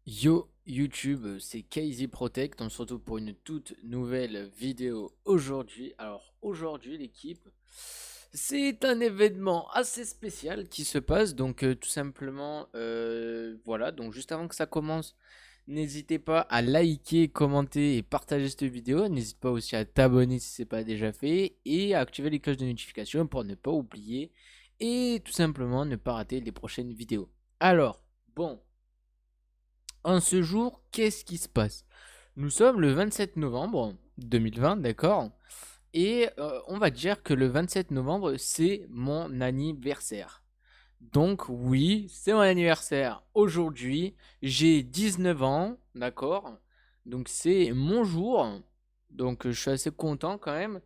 Yo YouTube, c'est Casey Protect, on se retrouve pour une toute nouvelle vidéo aujourd'hui. Alors aujourd'hui l'équipe, c'est un événement assez spécial qui se passe, donc tout simplement, voilà, donc juste avant que ça commence, n'hésitez pas à liker, commenter et partager cette vidéo, n'hésite pas aussi à t'abonner si c'est pas déjà fait, et à activer les cloches de notification pour ne pas oublier, et tout simplement ne pas rater les prochaines vidéos. Alors, bon. En ce jour, qu'est-ce qui se passe? Nous sommes le 27 novembre 2020, d'accord? Et on va dire que le 27 novembre, c'est mon anniversaire. Donc oui, c'est mon anniversaire aujourd'hui. J'ai 19 ans, d'accord? Donc c'est mon jour. Donc je suis assez content quand même.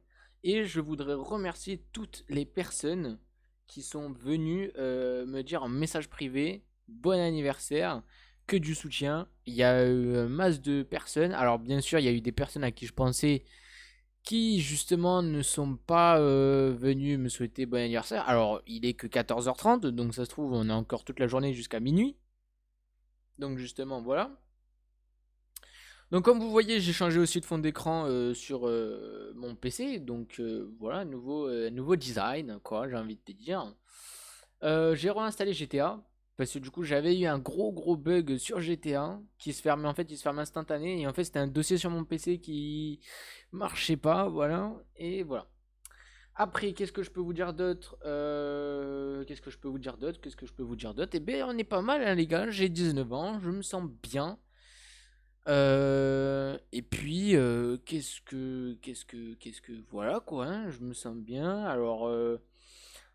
Et je voudrais remercier toutes les personnes qui sont venues me dire en message privé bon anniversaire, que du soutien. Il y a eu masse de personnes. Alors bien sûr, il y a eu des personnes à qui je pensais qui justement ne sont pas venus me souhaiter bon anniversaire. Alors, il est que 14h30, donc ça se trouve, on a encore toute la journée jusqu'à minuit. Donc justement, voilà. Donc comme vous voyez, j'ai changé aussi de fond d'écran sur mon PC. Donc voilà, nouveau design, quoi, j'ai envie de te dire. J'ai réinstallé GTA. Parce que du coup, j'avais eu un gros bug sur GTA qui se fermait, en fait, il se fermait instantané. Et en fait, c'était un dossier sur mon PC qui marchait pas, voilà. Et voilà. Après, qu'est-ce que je peux vous dire d'autre? Qu'est-ce que je peux vous dire d'autre? Qu'est-ce que je peux vous dire d'autre? Eh bien, on est pas mal, hein, les gars. J'ai 19 ans, je me sens bien. Et puis, voilà quoi, hein, je me sens bien. Alors,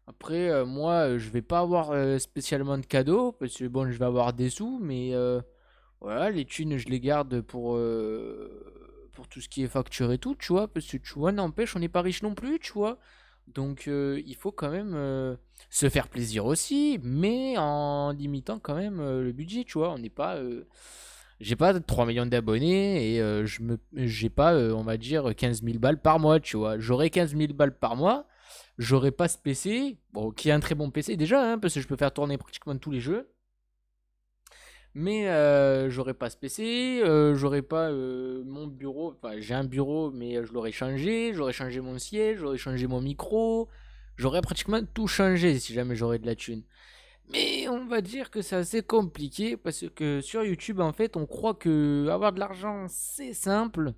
après, moi, je vais pas avoir spécialement de cadeaux parce que bon, je vais avoir des sous, mais voilà, les thunes, je les garde pour tout ce qui est facture et tout, tu vois, parce que tu vois, n'empêche, on n'est pas riche non plus, tu vois. Donc, il faut quand même se faire plaisir aussi, mais en limitant quand même le budget, tu vois. On n'est pas. J'ai pas 3 millions d'abonnés et j'ai pas, on va dire, 15 000 balles par mois, tu vois. J'aurais 15 000 balles par mois, j'aurais pas ce PC, bon, qui est un très bon PC déjà, hein, parce que je peux faire tourner pratiquement tous les jeux. Mais j'aurais pas ce PC, j'aurais pas mon bureau. Enfin, j'ai un bureau, mais je l'aurais changé. J'aurais changé mon siège, j'aurais changé mon micro. J'aurais pratiquement tout changé si jamais j'aurais de la thune. Mais on va dire que c'est assez compliqué parce que sur YouTube, en fait, on croit que avoir de l'argent, c'est simple.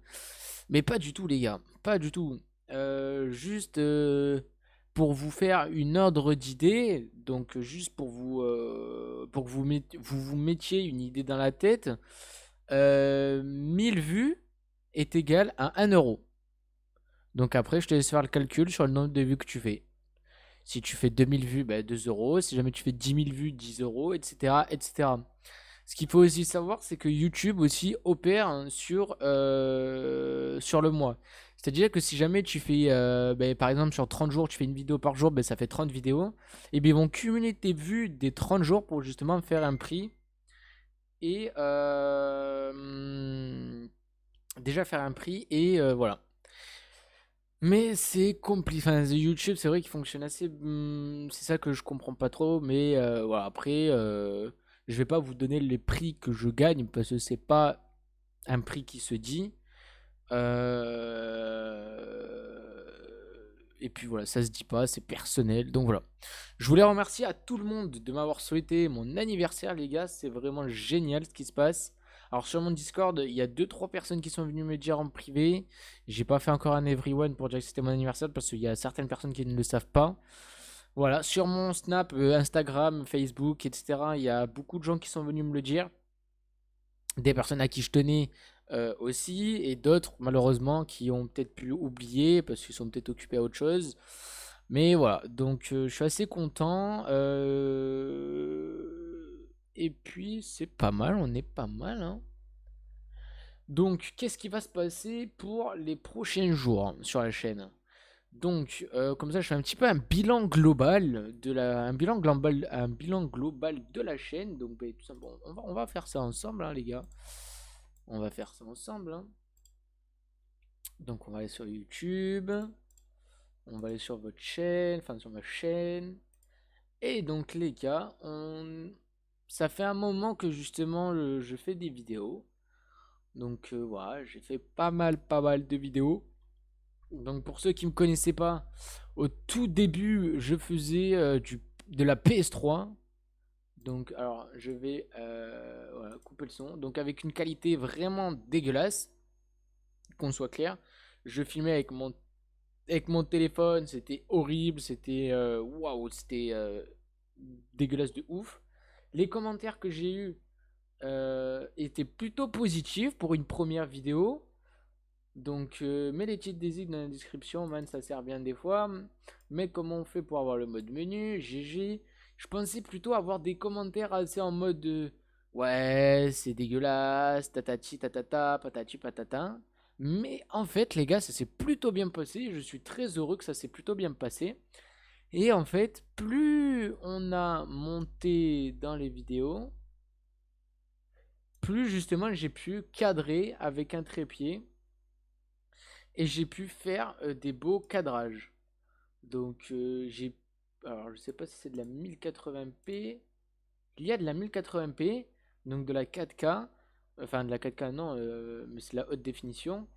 Mais pas du tout, les gars. Pas du tout. Juste pour vous faire une ordre d'idée, donc juste pour que vous mettiez une idée dans la tête, 1000 vues est égal à 1 euro. Donc après, je te laisse faire le calcul sur le nombre de vues que tu fais. Si tu fais 2000 vues, bah 2 euros. Si jamais tu fais 10 000 vues, 10 euros, etc., etc. Ce qu'il faut aussi savoir, c'est que YouTube aussi opère hein, sur le mois. C'est-à-dire que si jamais tu fais, bah, par exemple, sur 30 jours, tu fais une vidéo par jour, bah, ça fait 30 vidéos. Et bien, ils vont cumuler tes vues des 30 jours pour justement faire un prix. Et déjà faire un prix. Et voilà. Mais c'est compliqué. Enfin, YouTube, c'est vrai qu'il fonctionne assez. C'est ça que je comprends pas trop. Mais voilà, après, je vais pas vous donner les prix que je gagne parce que c'est pas un prix qui se dit. Et puis voilà, ça se dit pas, c'est personnel. Donc voilà. Je voulais remercier à tout le monde de m'avoir souhaité mon anniversaire, les gars. C'est vraiment génial ce qui se passe. Alors sur mon Discord, il y a deux trois personnes qui sont venues me dire en privé. J'ai pas fait encore un everyone pour dire que c'était mon anniversaire parce qu'il y a certaines personnes qui ne le savent pas. Voilà, sur mon Snap, Instagram, Facebook, etc. Il y a beaucoup de gens qui sont venus me le dire. Des personnes à qui je tenais aussi, et d'autres malheureusement qui ont peut-être pu oublier parce qu'ils sont peut-être occupés à autre chose. Mais voilà, donc je suis assez content. Et puis c'est pas mal, on est pas mal, hein. Donc qu'est-ce qui va se passer pour les prochains jours sur la chaîne? Donc, comme ça, je fais un petit peu un bilan global un bilan global de la chaîne. Donc, ben, tout simplement, on va faire ça ensemble, hein, les gars. On va faire ça ensemble, hein. Donc, on va aller sur YouTube. On va aller sur votre chaîne, enfin sur ma chaîne. Et donc, les gars, ça fait un moment que justement je fais des vidéos. Donc voilà, j'ai fait pas mal de vidéos. Donc pour ceux qui me connaissaient pas, au tout début, je faisais de la PS3. Donc alors je vais voilà, couper le son. Donc avec une qualité vraiment dégueulasse, qu'on soit clair. Je filmais avec mon téléphone, c'était horrible, c'était waouh, c'était dégueulasse de ouf. Les commentaires que j'ai eus étaient plutôt positifs pour une première vidéo. Donc, mets les titres des îles dans la description, man, ça sert bien des fois. Mais comment on fait pour avoir le mode menu? GG. Je pensais plutôt avoir des commentaires assez en mode ouais, c'est dégueulasse, tatati tatata, patati patata. Mais en fait, les gars, ça s'est plutôt bien passé. Je suis très heureux que ça s'est plutôt bien passé. Et en fait, plus on a monté dans les vidéos, plus justement j'ai pu cadrer avec un trépied et j'ai pu faire des beaux cadrages. Donc j'ai... Alors je sais pas si c'est de la 1080p. Il y a de la 1080p, donc de la 4K. Enfin de la 4K non, mais c'est la haute définition.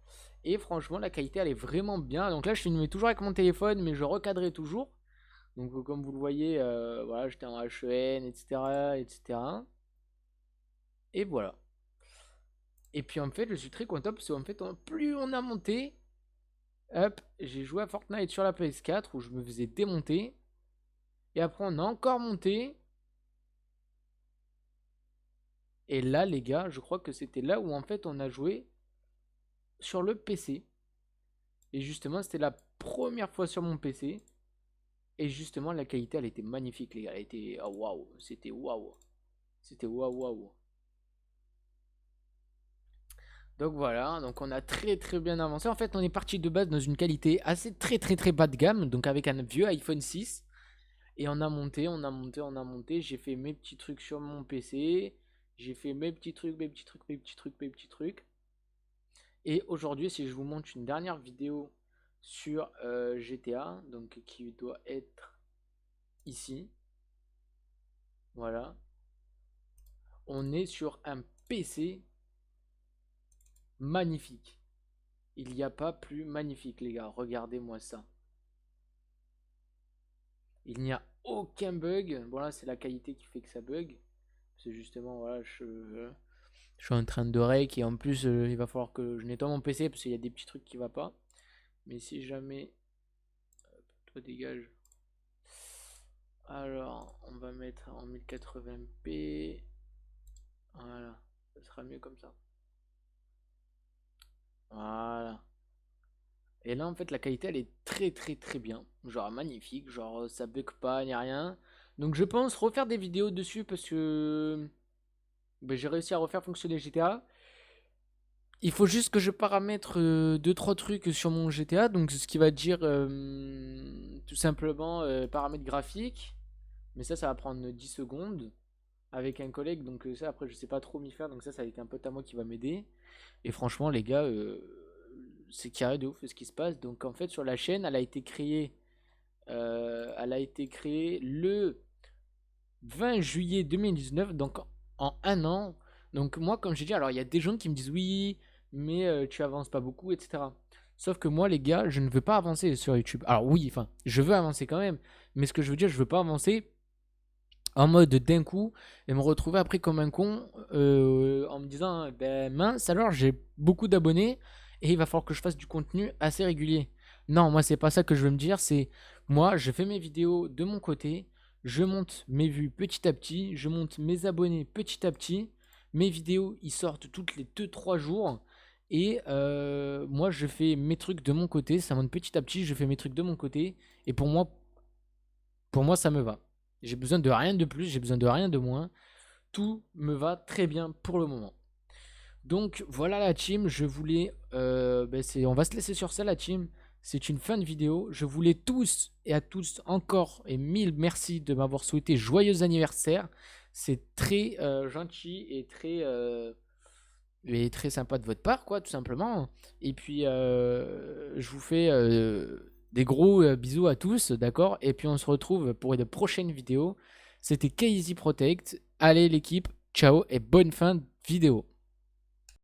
Et franchement la qualité elle est vraiment bien. Donc là je filmais toujours avec mon téléphone, mais je recadrais toujours. Donc comme vous le voyez, voilà, j'étais en HEN, etc. etc. Et voilà. Et puis en fait je suis très content parce qu'en fait plus on a monté, hop, j'ai joué à Fortnite sur la PS4 où je me faisais démonter. Et après, on a encore monté. Et là, les gars, je crois que c'était là où en fait on a joué sur le PC. Et justement, c'était la première fois sur mon PC. Et justement, la qualité, elle était magnifique, les gars. Elle était oh, waouh. C'était waouh. C'était waouh, waouh. Donc voilà, donc on a très bien avancé. En fait, on est parti de base dans une qualité assez très bas de gamme. Donc avec un vieux iPhone 6. Et on a monté, on a monté, on a monté. J'ai fait mes petits trucs sur mon PC. J'ai fait mes petits trucs, mes petits trucs, mes petits trucs, mes petits trucs. Et aujourd'hui, si je vous montre une dernière vidéo sur GTA, donc qui doit être ici. Voilà. On est sur un PC magnifique. Il n'y a pas plus magnifique, les gars. Regardez-moi ça. Il n'y a aucun bug. Bon, là, c'est la qualité qui fait que ça bug. C'est justement, voilà, je suis en train de rake et en plus, il va falloir que je nettoie mon PC parce qu'il y a des petits trucs qui ne vont pas. Mais si jamais... Toi, dégage. Alors, on va mettre en 1080p. Voilà, ça sera mieux comme ça. Voilà. Et là, en fait, la qualité, elle est très bien. Genre magnifique, genre ça bug pas ni rien. Donc je pense refaire des vidéos dessus parce que ben, j'ai réussi à refaire fonctionner GTA. Il faut juste que je paramètre 2-3 trucs sur mon GTA. Donc ce qui va dire tout simplement paramètres graphiques. Mais ça va prendre 10 secondes avec un collègue. Donc ça, après, je sais pas trop m'y faire. Donc ça va être un pote à moi qui va m'aider. Et franchement, les gars, c'est carré de ouf ce qui se passe. Donc en fait, sur la chaîne, elle a été créée le 20 juillet 2019, donc en un an. Donc moi, comme j'ai dit, alors il y a des gens qui me disent oui, mais tu avances pas beaucoup, etc. Sauf que moi, les gars, je ne veux pas avancer sur YouTube. Alors oui, enfin, je veux avancer quand même, mais ce que je veux dire, je veux pas avancer en mode d'un coup et me retrouver après comme un con en me disant ben mince alors j'ai beaucoup d'abonnés et il va falloir que je fasse du contenu assez régulier. Non, moi c'est pas ça que je veux me dire, c'est moi je fais mes vidéos de mon côté, je monte mes vues petit à petit, je monte mes abonnés petit à petit, mes vidéos ils sortent toutes les 2-3 jours et moi je fais mes trucs de mon côté, ça monte petit à petit, je fais mes trucs de mon côté et pour moi ça me va. J'ai besoin de rien de plus, j'ai besoin de rien de moins. Tout me va très bien pour le moment. Donc voilà la team, je voulais... on va se laisser sur ça la team. C'est une fin de vidéo. Je voulais tous et à tous encore et mille merci de m'avoir souhaité joyeux anniversaire. C'est très gentil et très sympa de votre part, quoi, tout simplement. Et puis, je vous fais des gros bisous à tous, d'accord? Et puis, on se retrouve pour une prochaine vidéo. C'était KZ Protect. Allez l'équipe, ciao et bonne fin de vidéo.